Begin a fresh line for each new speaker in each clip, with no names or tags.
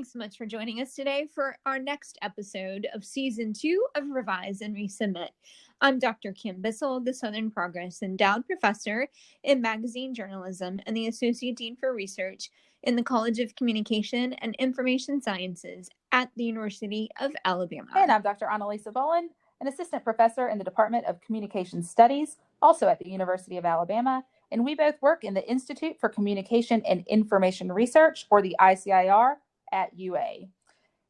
Thanks so much for joining us today for our next episode of Season 2 of Revise and Resubmit. I'm Dr. Kim Bissell, the Southern Progress Endowed Professor in Magazine Journalism and the Associate Dean for Research in the College of Communication and Information Sciences at the University of Alabama.
And I'm Dr. Annalisa Bowen, an Assistant Professor in the Department of Communication Studies, also at the University of Alabama. And we both work in the Institute for Communication and Information Research, or the ICIR, at UA.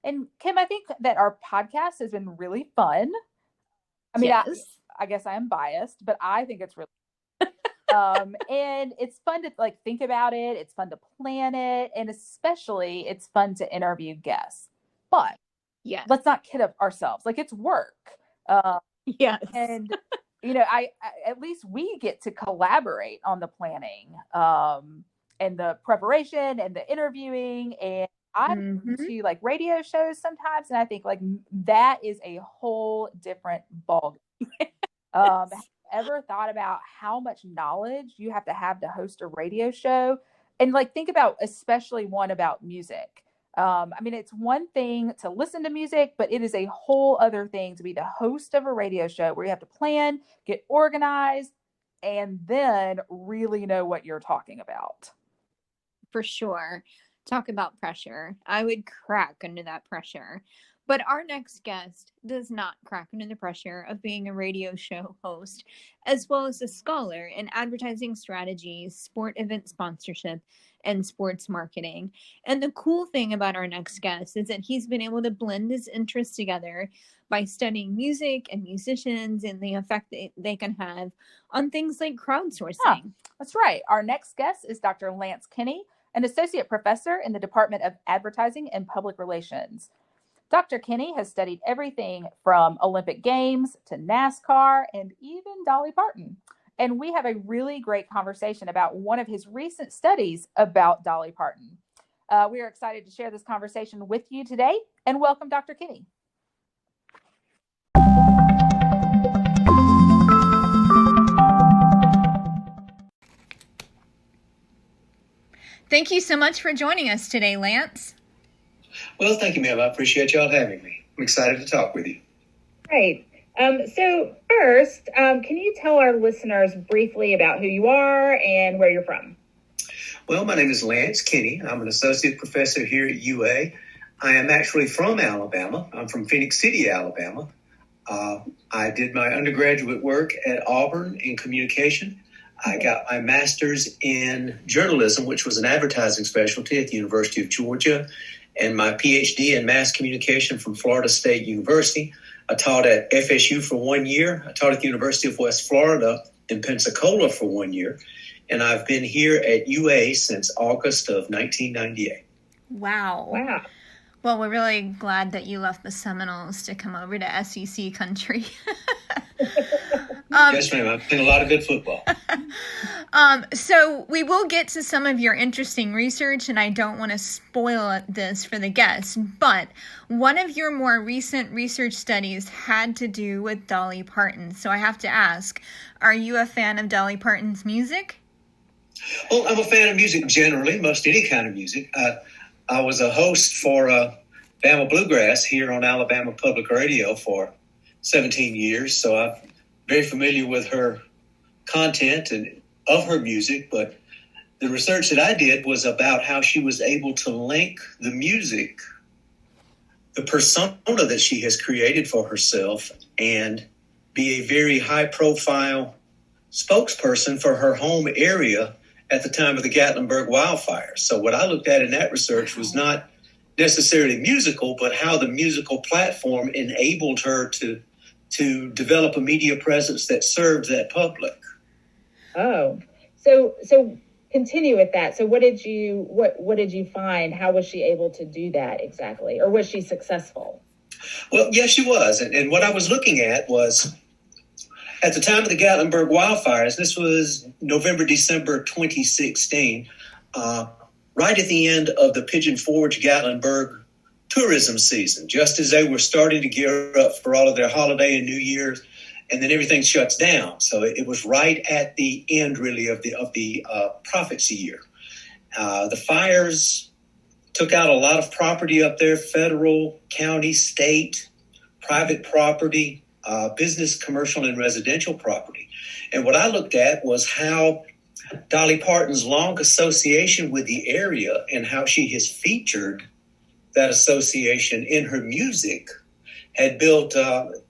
And Kim, I think that our podcast has been really fun. I mean, yes. I guess I am biased, but I think it's really and it's fun to think about it. It's fun to plan it. And especially it's fun to interview guests. But let's not kid ourselves. It's work.
Yes.
And, I at least we get to collaborate on the planning and the preparation and the interviewing. And I do radio shows sometimes. And I think that is a whole different ballgame. Have you ever thought about how much knowledge you have to host a radio show? And think about especially one about music. It's one thing to listen to music, but it is a whole other thing to be the host of a radio show where you have to plan, get organized, and then really know what you're talking about.
For sure. Talk about pressure. I would crack under that pressure. But our next guest does not crack under the pressure of being a radio show host, as well as a scholar in advertising strategies, sport event sponsorship, and sports marketing. And the cool thing about our next guest is that he's been able to blend his interests together by studying music and musicians and the effect that they can have on things like crowdsourcing.
Yeah, that's right. Our next guest is Dr. Lance Kinney, an associate professor in the Department of Advertising and Public Relations. Dr. Kinney has studied everything from Olympic Games to NASCAR and even Dolly Parton. And we have a really great conversation about one of his recent studies about Dolly Parton. We are excited to share this conversation with you today, and welcome Dr. Kinney.
Thank you so much for joining us today, Lance.
Well, thank you, ma'am. I appreciate y'all having me. I'm excited to talk with you.
Great. So first, can you tell our listeners briefly about who you are and where you're from?
Well, my name is Lance Kinney. I'm an associate professor here at UA. I am actually from Alabama. I'm from Phoenix City, Alabama. I did my undergraduate work at Auburn in communication. I got my master's in journalism, which was an advertising specialty at the University of Georgia, and my PhD in mass communication from Florida State University. I taught at FSU for 1 year. I taught at the University of West Florida in Pensacola for 1 year. And I've been here at UA since August of 1998.
Wow. Well, we're really glad that you left the Seminoles to come over to SEC country.
Yes, ma'am. I've seen a lot of good football.
So we will get to some of your interesting research, and I don't want to spoil this for the guests, but one of your more recent research studies had to do with Dolly Parton. So I have to ask, are you a fan of Dolly Parton's music?
Well, I'm a fan of music generally, most any kind of music. I was a host for Bama Bluegrass here on Alabama Public Radio for 17 years, so I'm very familiar with her content and of her music, but the research that I did was about how she was able to link the music, the persona that she has created for herself, and be a very high-profile spokesperson for her home area at the time of the Gatlinburg wildfires. So what I looked at in that research was not necessarily musical, but how the musical platform enabled her to develop a media presence that served that public.
Oh, so continue with that. So what did you find? How was she able to do that exactly? Or was she successful?
Well, yes, she was. And what I was looking at was at the time of the Gatlinburg wildfires, this was November, December 2016, right at the end of the Pigeon Forge Gatlinburg tourism season, just as they were starting to gear up for all of their holiday and New Year's, and then everything shuts down. So it was right at the end, really, of the prophecy year. The fires took out a lot of property up there, federal, county, state, private property, business, commercial, and residential property. And what I looked at was how Dolly Parton's long association with the area and how she has featured that association in her music had built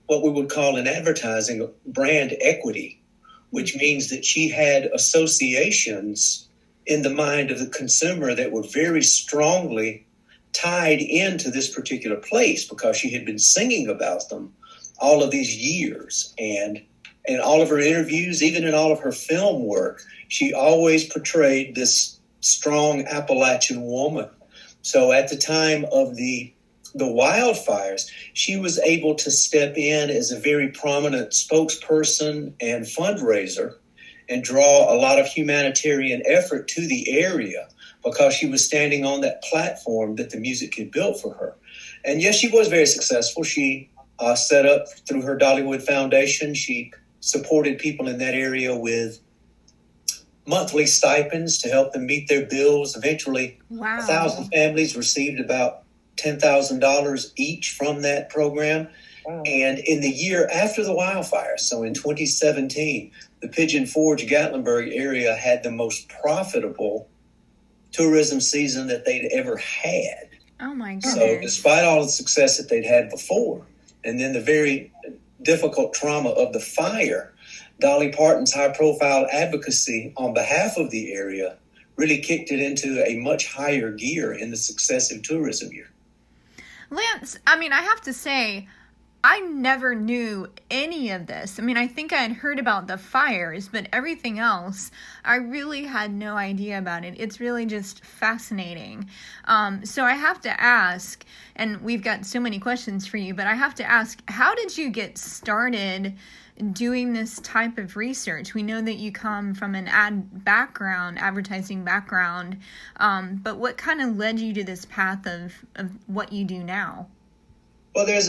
what we would call in advertising brand equity, which means that she had associations in the mind of the consumer that were very strongly tied into this particular place because she had been singing about them all of these years. And in all of her interviews, even in all of her film work, she always portrayed this strong Appalachian woman. So at the time of the wildfires, she was able to step in as a very prominent spokesperson and fundraiser and draw a lot of humanitarian effort to the area because she was standing on that platform that the music had built for her. And yes, she was very successful. She set up through her Dollywood Foundation. She supported people in that area with monthly stipends to help them meet their bills. Eventually, 1,000 families received about $10,000 each from that program. Wow. And in the year after the wildfire, so in 2017, the Pigeon Forge, Gatlinburg area had the most profitable tourism season that they'd ever had.
Oh my goodness.
So despite all the success that they'd had before, and then the very difficult trauma of the fire, Dolly Parton's high-profile advocacy on behalf of the area really kicked it into a much higher gear in the successive tourism year.
Lance, I mean, I have to say, I never knew any of this. I mean, I think I had heard about the fires, but everything else, I really had no idea about it. It's really just fascinating. So I have to ask, and we've got so many questions for you, but I have to ask, how did you get started doing this type of research? We know that you come from an advertising background, but what kind of led you to this path of what you do now?
Well, there's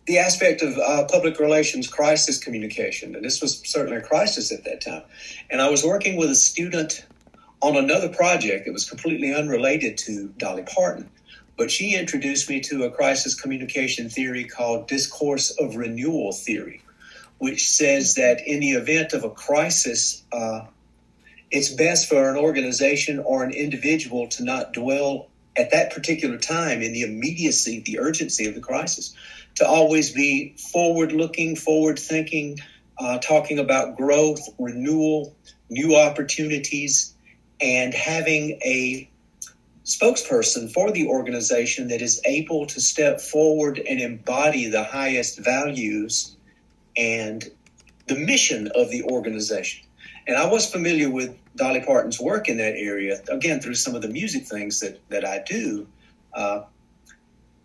the aspect of public relations crisis communication, and this was certainly a crisis at that time. And I was working with a student on another project that was completely unrelated to Dolly Parton, but she introduced me to a crisis communication theory called Discourse of Renewal theory, which says that in the event of a crisis, it's best for an organization or an individual to not dwell at that particular time in the immediacy, the urgency of the crisis, to always be forward-looking, forward-thinking, talking about growth, renewal, new opportunities, and having a spokesperson for the organization that is able to step forward and embody the highest values and the mission of the organization. And I was familiar with Dolly Parton's work in that area, again, through some of the music things that I do.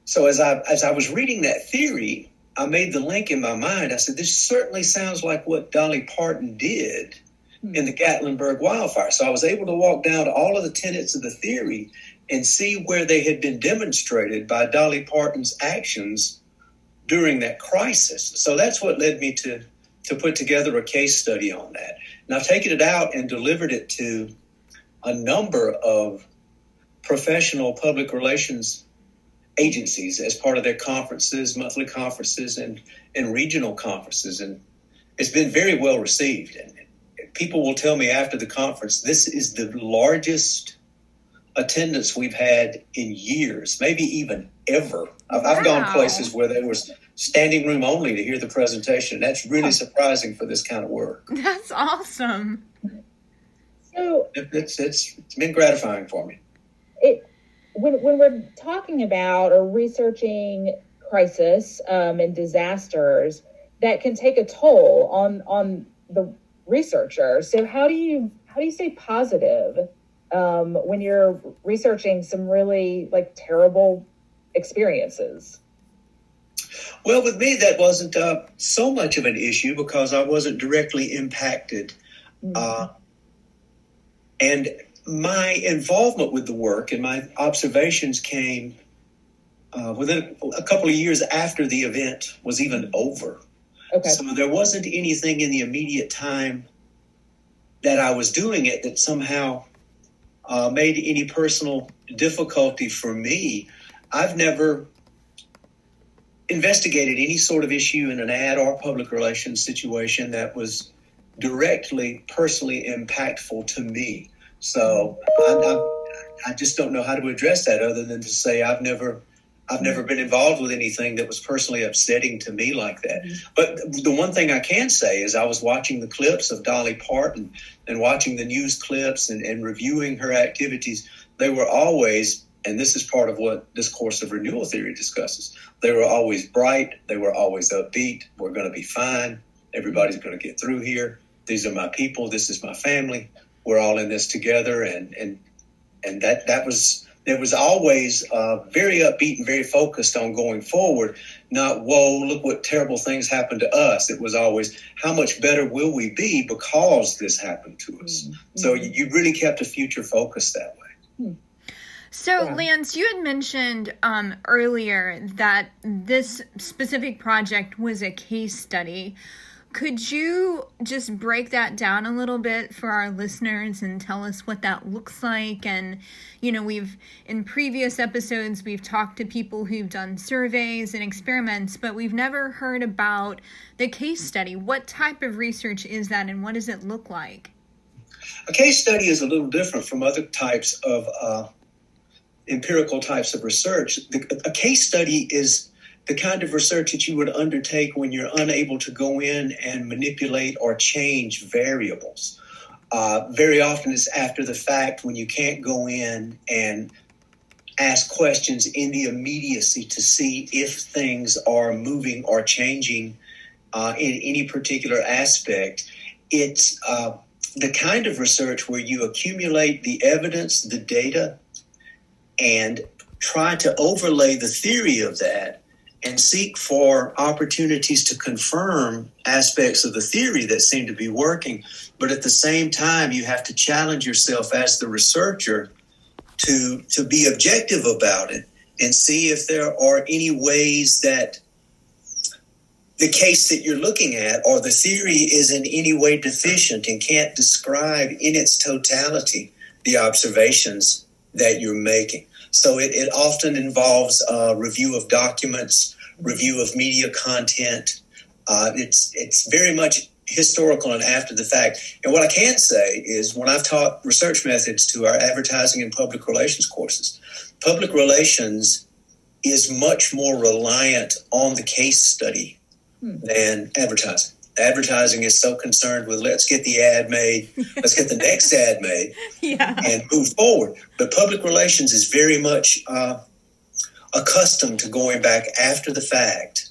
So as I was reading that theory, I made the link in my mind. I said, this certainly sounds like what Dolly Parton did in the Gatlinburg wildfire. So I was able to walk down to all of the tenets of the theory and see where they had been demonstrated by Dolly Parton's actions during that crisis. So that's what led me to put together a case study on that. And I've taken it out and delivered it to a number of professional public relations agencies as part of their conferences, monthly conferences, and regional conferences. And it's been very well received. And people will tell me after the conference, this is the largest attendance we've had in years, maybe even ever. I've gone places where there was standing room only to hear the presentation. That's really surprising for this kind of work.
That's awesome.
So
it's been gratifying for me.
When we're talking about or researching crisis and disasters, that can take a toll on the researcher. So how do you stay positive when you're researching some really terrible experiences?
Well, with me, that wasn't so much of an issue because I wasn't directly impacted. And my involvement with the work and my observations came within a couple of years after the event was even over. Okay. So there wasn't anything in the immediate time that I was doing it that somehow made any personal difficulty for me. I've never investigated any sort of issue in an ad or public relations situation that was directly, personally impactful to me. So I just don't know how to address that other than to say I've never been involved with anything that was personally upsetting to me like that. But the one thing I can say is I was watching the clips of Dolly Parton and watching the news clips and reviewing her activities. They were always, and this is part of what Discourse of Renewal theory discusses, they were always bright. They were always upbeat. We're going to be fine. Everybody's going to get through here. These are my people. This is my family. We're all in this together. And that was, it was always very upbeat and very focused on going forward, not, whoa, look what terrible things happened to us. It was always, how much better will we be because this happened to us? Mm-hmm. So you really kept a future focus that way.
Mm-hmm. So, yeah. Lance, you had mentioned earlier that this specific project was a case study. Could you just break that down a little bit for our listeners and tell us what that looks like? And, you know, in previous episodes, we've talked to people who've done surveys and experiments, but we've never heard about the case study. What type of research is that, and what does it look like?
A case study is a little different from other types of empirical types of research. A case study is the kind of research that you would undertake when you're unable to go in and manipulate or change variables. Very often it's after the fact when you can't go in and ask questions in the immediacy to see if things are moving or changing in any particular aspect. It's the kind of research where you accumulate the evidence, the data, and try to overlay the theory of that and seek for opportunities to confirm aspects of the theory that seem to be working. But at the same time, you have to challenge yourself as the researcher to be objective about it and see if there are any ways that the case that you're looking at or the theory is in any way deficient and can't describe in its totality the observations that you're making. So it often involves review of documents, review of media content. It's very much historical and after the fact. And what I can say is when I've taught research methods to our advertising and public relations courses, public relations is much more reliant on the case study than advertising. Advertising is so concerned with let's get the ad made, let's get the next ad made, and move forward. But public relations is very much accustomed to going back after the fact,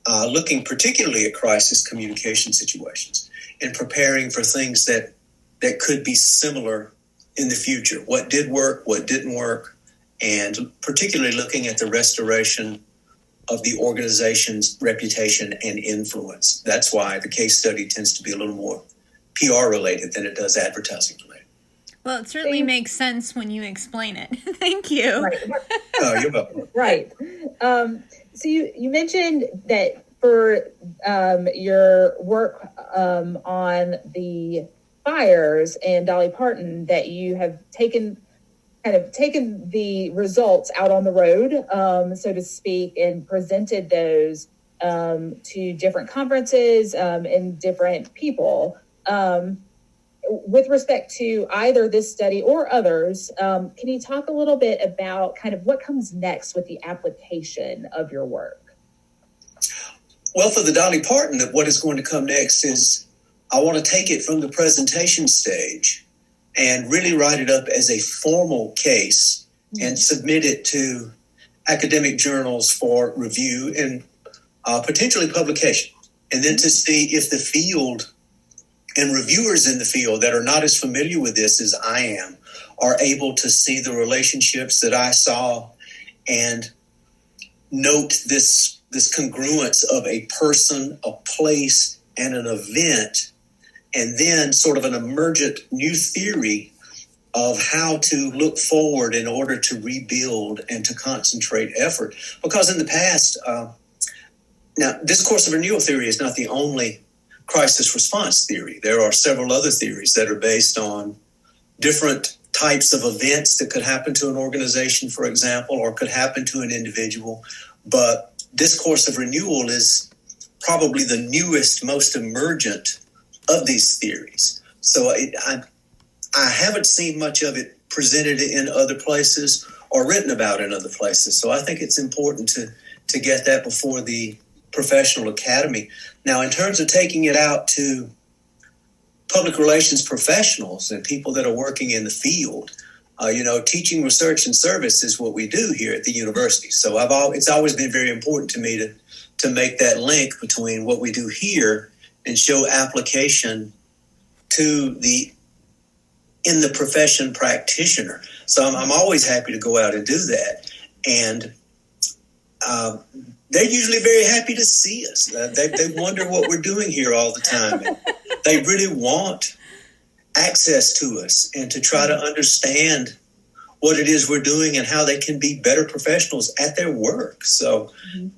looking particularly at crisis communication situations and preparing for things that could be similar in the future. What did work, what didn't work, and particularly looking at the restoration of the organization's reputation and influence. That's why the case study tends to be a little more PR related than it does advertising related.
Well, it certainly makes sense when you explain it. Thank you.
Right.
Oh, you're welcome.
Right. So you mentioned that for your work on the fires and Dolly Parton that you have taken the results out on the road, so to speak, and presented those to different conferences and different people. With respect to either this study or others, can you talk a little bit about kind of what comes next with the application of your work?
Well, for the Dolly Parton, what is going to come next is I want to take it from the presentation stage and really write it up as a formal case and submit it to academic journals for review and potentially publication. And then to see if the field and reviewers in the field that are not as familiar with this as I am are able to see the relationships that I saw and note this congruence of a person, a place, and an event, and then sort of an emergent new theory of how to look forward in order to rebuild and to concentrate effort. Because in the past, now Discourse of Renewal theory is not the only crisis response theory. There are several other theories that are based on different types of events that could happen to an organization, for example, or could happen to an individual. But Discourse of Renewal is probably the newest, most emergent of these theories. So I haven't seen much of it presented in other places or written about in other places. So I think it's important to get that before the professional academy. Now, in terms of taking it out to public relations professionals and people that are working in the field, teaching, research, and service is what we do here at the university. So it's always been very important to me to make that link between what we do here and show application to in the profession practitioner. So I'm always happy to go out and do that. And they're usually very happy to see us. They wonder what we're doing here all the time. And they really want access to us and to try to understand what it is we're doing and how they can be better professionals at their work. So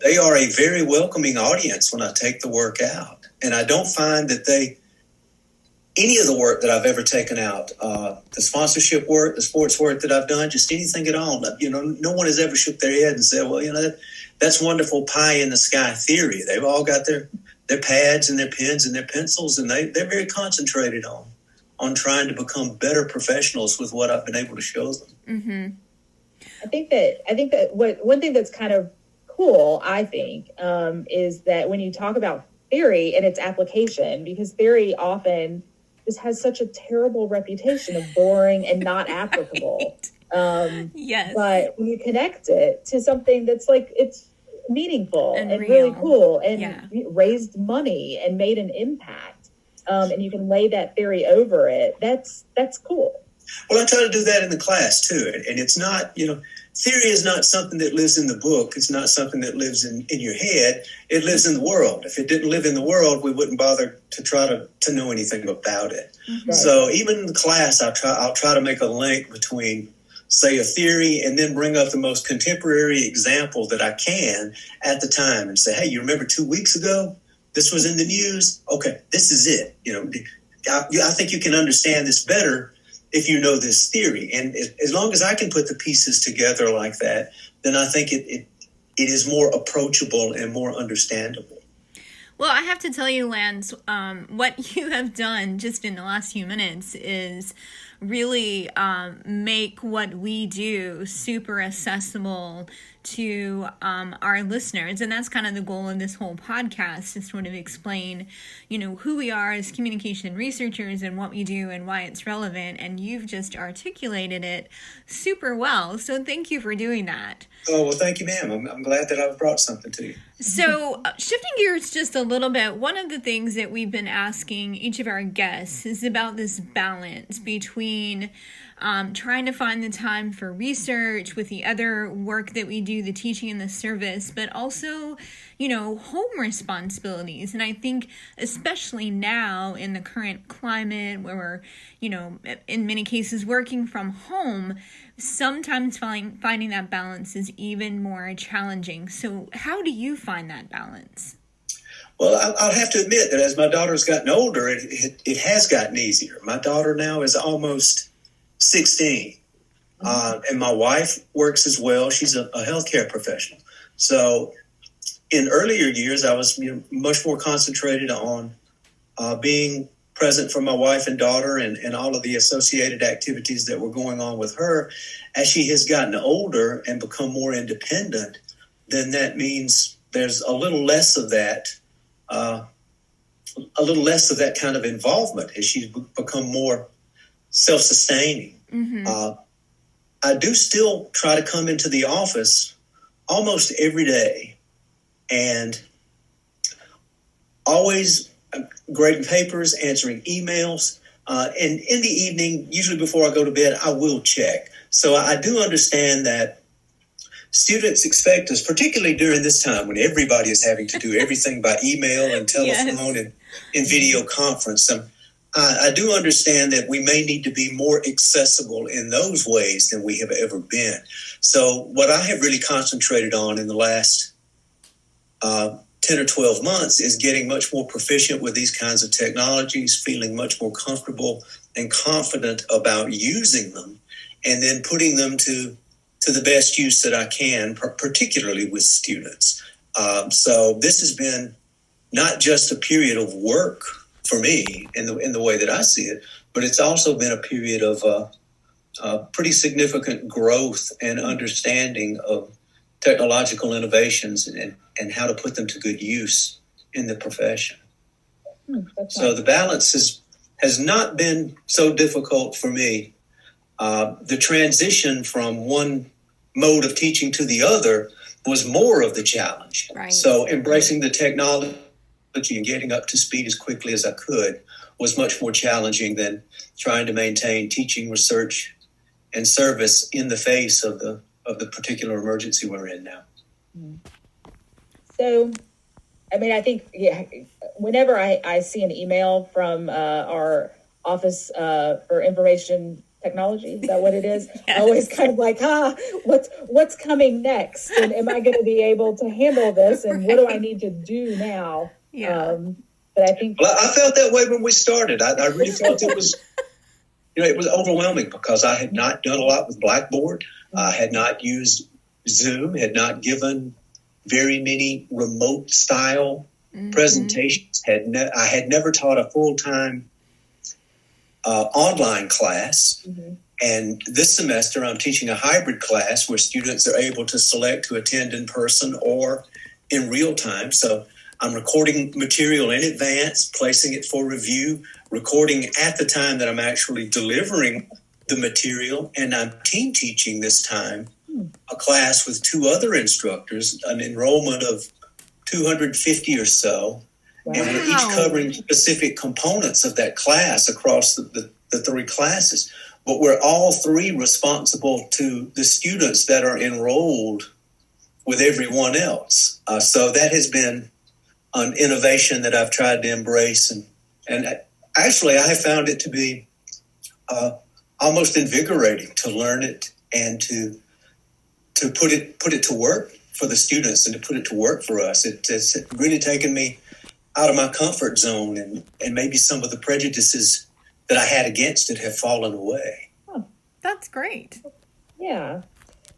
they are a very welcoming audience when I take the work out. And I don't find that any of the work that I've ever taken out, the sponsorship work, the sports work that I've done, just anything at all, no one has ever shook their head and said, well, that's wonderful pie in the sky theory. They've all got their pads and their pens and their pencils, and they're very concentrated on trying to become better professionals with what I've been able to show them.
Mm-hmm.
I think that one thing that's kind of cool, I think, is that when you talk about theory and its application, because theory often just has such a terrible reputation of boring and not applicable.
Yes.
But when you connect it to something that's like, it's meaningful and
real.
Really cool and raised money and made an impact, and you can lay that theory over it, that's cool.
Well, I try to do that in the class too. And it's not, theory is not something that lives in the book. It's not something that lives in your head. It lives in the world. If it didn't live in the world, we wouldn't bother to try to know anything about it.
Mm-hmm.
So even in the class, I'll try to make a link between, say, a theory and then bring up the most contemporary example that I can at the time and say, hey, you remember 2 weeks ago? This was in the news. Okay, this is it. I think you can understand this better if you know this theory. And as long as I can put the pieces together like that, then I think it is more approachable and more understandable.
Well, I have to tell you, Lance, what you have done just in the last few minutes is really make what we do super accessible to our listeners. And that's kind of the goal of this whole podcast, to sort of explain, who we are as communication researchers and what we do and why it's relevant. And you've just articulated it super well. So thank you for doing that.
Oh, well, thank you, ma'am. I'm glad that I've brought something to you.
So shifting gears just a little bit, one of the things that we've been asking each of our guests is about this balance between trying to find the time for research with the other work that we do, the teaching and the service, but also, home responsibilities. And I think especially now in the current climate where we're, in many cases working from home, sometimes finding that balance is even more challenging. So how do you find that balance?
Well, I'll have to admit that as my daughter's gotten older, it has gotten easier. My daughter now is almost 16, and my wife works as well. She's a healthcare professional. So in earlier years, I was much more concentrated on being present for my wife and daughter and all of the associated activities that were going on with her. As she has gotten older and become more independent, then that means there's a little less of that kind of involvement as she's become more self-sustaining. Mm-hmm. I do still try to come into the office almost every day and always grading papers, answering emails, and in the evening, usually before I go to bed, I will check. So I do understand that students expect us, particularly during this time when everybody is having to do everything by email and telephone and video conference. I do understand that we may need to be more accessible in those ways than we have ever been. So what I have really concentrated on in the last 10 or 12 months is getting much more proficient with these kinds of technologies, feeling much more comfortable and confident about using them, and then putting them to the best use that I can, particularly with students. So this has been not just a period of work for me in the way that I see it, but it's also been a period of pretty significant growth and understanding of technological innovations and how to put them to good use in the profession. So the balance has not been so difficult for me. The transition from one mode of teaching to the other was more of the challenge.
Right.
So embracing the technology and getting up to speed as quickly as I could was much more challenging than trying to maintain teaching, research, and service in the face of the particular emergency we're in now.
So, I mean, I think whenever I see an email from our Office for Information Technology, is that what it is? Yes. I always kind of like, what's coming next? And am I going to be able to handle this? And what do I need to do now?
Yeah.
But I think
I felt that way when we started. I really felt it was, it was overwhelming because I had not done a lot with Blackboard. I had not used Zoom, had not given very many remote style presentations. I had never taught a full-time online class. And this semester I'm teaching a hybrid class where students are able to select to attend in person or in real time. So I'm recording material in advance, placing it for review, recording at the time that I'm actually delivering the material, and I'm team teaching this time a class with two other instructors, an enrollment of 250 or so. Wow. And we're each covering specific components of that class across the three classes. But we're all three responsible to the students that are enrolled with everyone else. So that has been an innovation that I've tried to embrace. And actually, I have found it to be almost invigorating to learn it and to put it to work for the students and to put it to work for us. It's really taken me out of my comfort zone, and maybe some of the prejudices that I had against it have fallen away.
Oh, that's great.
Yeah.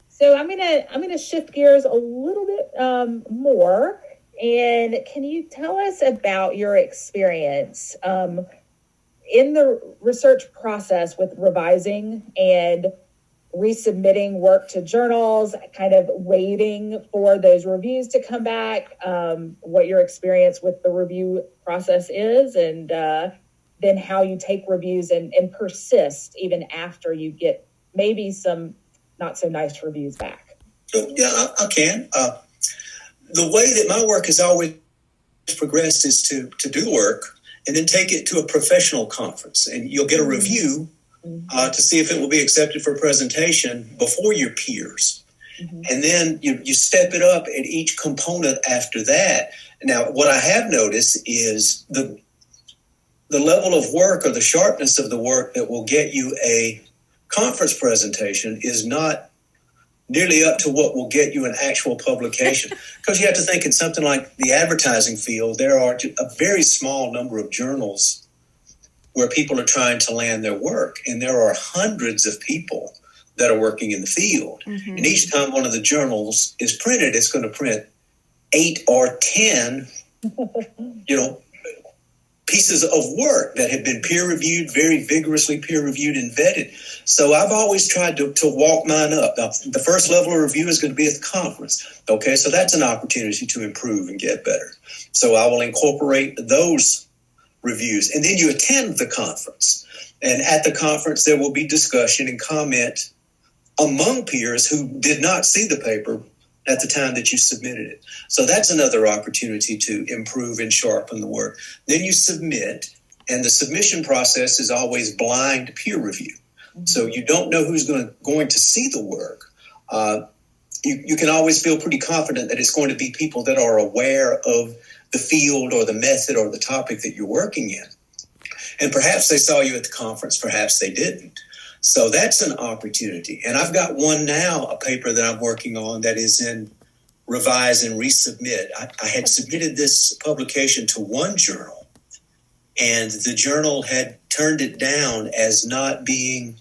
So I'm gonna shift gears a little bit more. And can you tell us about your experience in the research process with revising and resubmitting work to journals, kind of waiting for those reviews to come back, what your experience with the review process is, and then how you take reviews and persist even after you get maybe some not so nice reviews back?
Yeah, I can. The way that my work has always progressed is to do work and then take it to a professional conference, and you'll get a review to see if it will be accepted for presentation before your peers. And then you step it up at each component after that. Now, what I have noticed is the level of work or the sharpness of the work that will get you a conference presentation is not nearly up to what will get you an actual publication. Because you have to think in something like the advertising field, there are a very small number of journals where people are trying to land their work. And there are hundreds of people that are working in the field. And each time one of the journals is printed, it's going to print 8 or 10, pieces of work that have been peer-reviewed, very vigorously peer-reviewed and vetted. So I've always tried to walk mine up. Now, the first level of review is going to be at the conference. Okay, so that's an opportunity to improve and get better. So I will incorporate those reviews. And then you attend the conference. And at the conference, there will be discussion and comment among peers who did not see the paper at the time that you submitted it. So that's another opportunity to improve and sharpen the work. Then you submit, and the submission process is always blind peer review. So you don't know who's going to see the work. You can always feel pretty confident that it's going to be people that are aware of the field or the method or the topic that you're working in. And perhaps they saw you at the conference, perhaps they didn't. So that's an opportunity. And I've got one now, a paper that I'm working on that is in revise and resubmit. I had submitted this publication to one journal, and the journal had turned it down as not being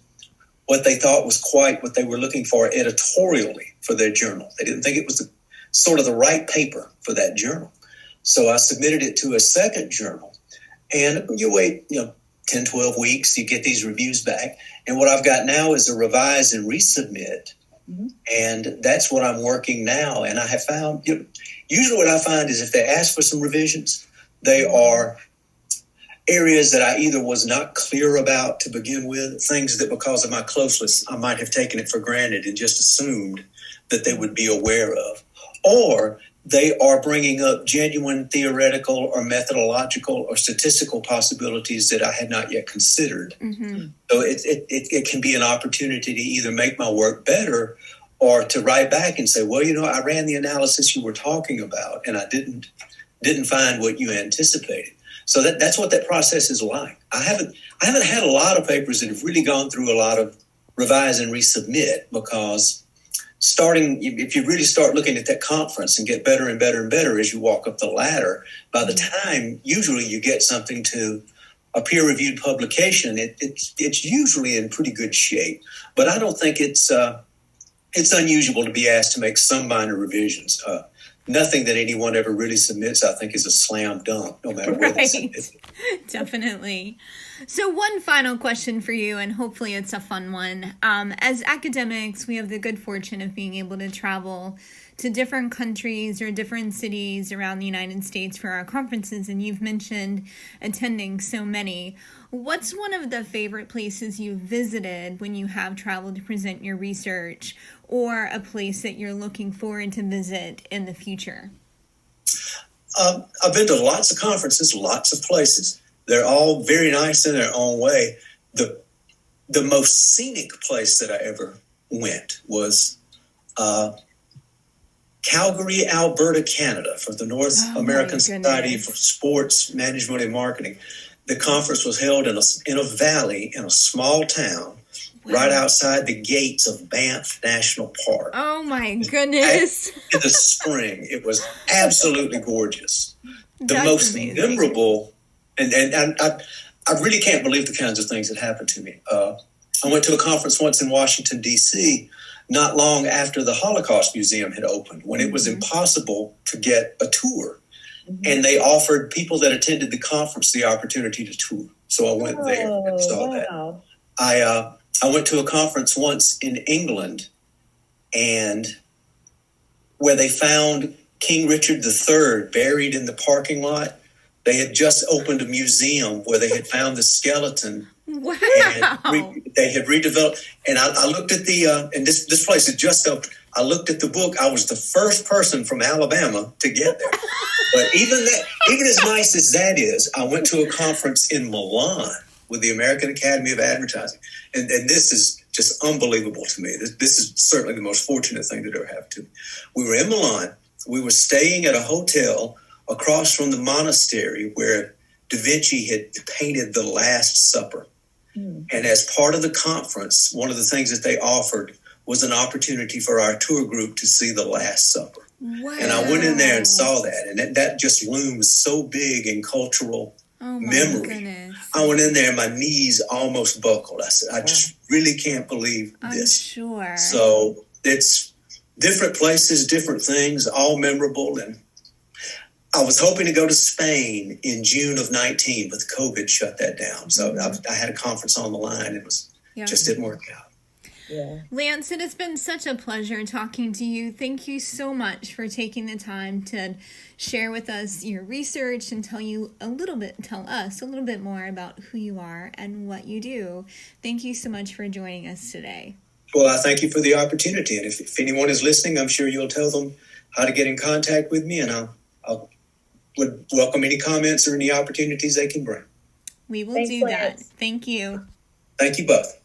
what they thought was quite what they were looking for editorially for their journal. They didn't think it was sort of the right paper for that journal. So I submitted it to a second journal. And you wait, 10, 12 weeks, you get these reviews back. And what I've got now is a revise and resubmit. Mm-hmm. And that's what I'm working now. And I have found, usually what I find is if they ask for some revisions, they are areas that I either was not clear about to begin with, things that because of my closeness, I might have taken it for granted and just assumed that they would be aware of. Or they are bringing up genuine theoretical or methodological or statistical possibilities that I had not yet considered. Mm-hmm. So it can be an opportunity to either make my work better or to write back and say, well, I ran the analysis you were talking about and I didn't find what you anticipated. So that's what that process is like. I haven't had a lot of papers that have really gone through a lot of revise and resubmit because if you really start looking at that conference and get better and better and better as you walk up the ladder, by the time usually you get something to a peer-reviewed publication, it's usually in pretty good shape. But I don't think it's unusual to be asked to make some minor revisions. Nothing that anyone ever really submits, I think, is a slam dunk, no matter where they submit it.
Definitely. So one final question for you, and hopefully it's a fun one. As academics, we have the good fortune of being able to travel to different countries or different cities around the United States for our conferences, and you've mentioned attending so many. What's one of the favorite places you've visited when you have traveled to present your research, or a place that you're looking forward to visit in the future?
I've been to lots of conferences, lots of places. They're all very nice in their own way. The most scenic place that I ever went was Calgary, Alberta, Canada, for the North American Society for Sports Management and Marketing. The conference was held in a valley in a small town right outside the gates of Banff National Park.
Oh, my goodness.
In the spring. It was absolutely gorgeous. The most memorable, and I really can't believe the kinds of things that happened to me. I went to a conference once in Washington, D.C., not long after the Holocaust Museum had opened, when it was impossible to get a tour. Mm-hmm. And they offered people that attended the conference the opportunity to tour. So I went there and saw that. I went to a conference once in England, and where they found King Richard III buried in the parking lot. They had just opened a museum where they had found the skeleton.
Wow.
They had redeveloped. And I looked at and this place had just opened. I looked at the book. I was the first person from Alabama to get there. But even as nice as that is, I went to a conference in Milan with the American Academy of Advertising. And this is just unbelievable to me. This is certainly the most fortunate thing that ever happened to me. We were in Milan. We were staying at a hotel across from the monastery where Da Vinci had painted The Last Supper. Mm. And as part of the conference, one of the things that they offered was an opportunity for our tour group to see The Last Supper. Wow. And I went in there and saw that. And that just looms so big in cultural memory. Goodness. I went in there and my knees almost buckled. I said, I just really can't believe this.
I'm sure.
So it's different places, different things, all memorable. And I was hoping to go to Spain in June of 19, but COVID shut that down. So I had a conference on the line. It just didn't work out.
Yeah. Lance, it has been such a pleasure talking to you. Thank you so much for taking the time to share with us your research and tell us a little bit more about who you are and what you do. Thank you so much for joining us today.
Well, I thank you for the opportunity. And if anyone is listening, I'm sure you'll tell them how to get in contact with me, and I would welcome any comments or any opportunities they can bring.
We will do that. Thank you.
Thank you both.